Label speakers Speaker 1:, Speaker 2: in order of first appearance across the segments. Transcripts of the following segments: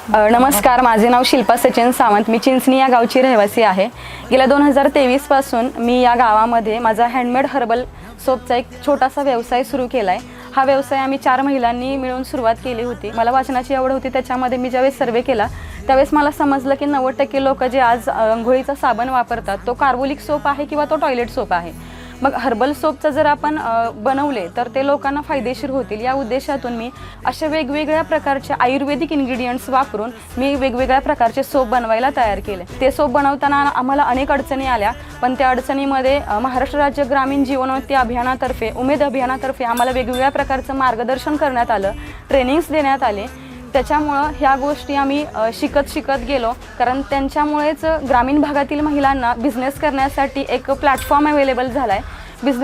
Speaker 1: नमस्कार, माझे नाव शिल्पा सचिन सावंत. मी चिंचणी या गावची रहिवासी आहे. गेल्या 2023 पासून मी या गावामध्ये माझा हँडमेड हर्बल सोपचा एक छोटासा व्यवसाय सुरू केला आहे. हा व्यवसाय आम्ही 4 महिलांनी मिळून सुरुवात केली होती. मला वाचनाची आवड होती, त्याच्यामध्ये मी ज्यावेळेस सर्वे केला त्यावेळेस मला समजलं की 90% लोक जे आज अंघोळीचा साबण वापरतात तो कार्बोलिक सोप आहे किंवा तो टॉयलेट सोप आहे. मग हर्बल सोपचं जर आपण बनवले तर ते लोकांना फायदेशीर होतील. या उद्देशातून मी अशा वेगवेगळ्या प्रकारचे आयुर्वेदिक इन्ग्रेडियंट्स वापरून मी वेगवेगळ्या प्रकारचे सोप बनवायला तयार केले. ते सोप बनवताना आम्हाला अनेक अडचणी आल्या, पण त्या अडचणीमध्ये महाराष्ट्र राज्य ग्रामीण जीवनोन्नती अभियानातर्फे, उमेद अभियानातर्फे आम्हाला वेगवेगळ्या प्रकारचं मार्गदर्शन करण्यात आलं, ट्रेनिंग्स देण्यात आले. त्याच्यामुळं ह्या गोष्टी आम्ही शिकत गेलो, कारण त्यांच्यामुळेच ग्रामीण भागातील महिलांना बिझनेस करण्यासाठी एक प्लॅटफॉर्म अवेलेबल झाला आहे.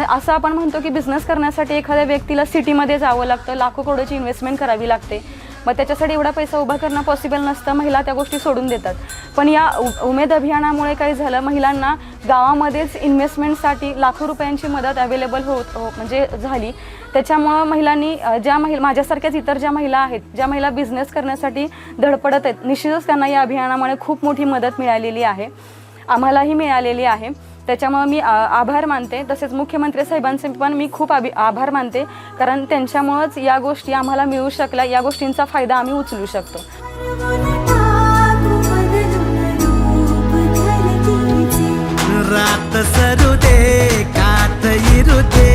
Speaker 1: असं आपण म्हणतो की बिझनेस करण्यासाठी एखाद्या व्यक्तीला सिटीमध्ये जावं लागतं, लाखो करोडची इन्व्हेस्टमेंट करावी लागते. मग त्याच्यासाठी एवढा पैसा उभा करणं पॉसिबल नसतं, महिला त्या गोष्टी सोडून देतात. पण या उमेद अभियानामुळे काय झालं, महिलांना गावामध्येच इन्व्हेस्टमेंटसाठी लाखो रुपयांची मदत अवेलेबल म्हणजे झाली. त्याच्यामुळं महिलांनी माझ्यासारख्याच इतर ज्या महिला आहेत, ज्या महिला बिझनेस करण्यासाठी धडपडत आहेत, निश्चितच त्यांना या अभियानामुळे खूप मोठी मदत मिळालेली आहे, आम्हालाही मिळालेली आहे. त्याच्यामुळे मी आभार मानते. तसेच मुख्यमंत्री साहेबांचे पण मी खूप आभार मानते, कारण त्यांच्यामुळेच या गोष्टी आम्हाला मिळू शकल्या. या गोष्टींचा फायदा आम्ही उचलू शकतो.
Speaker 2: रात सरू दे, कात इरू दे.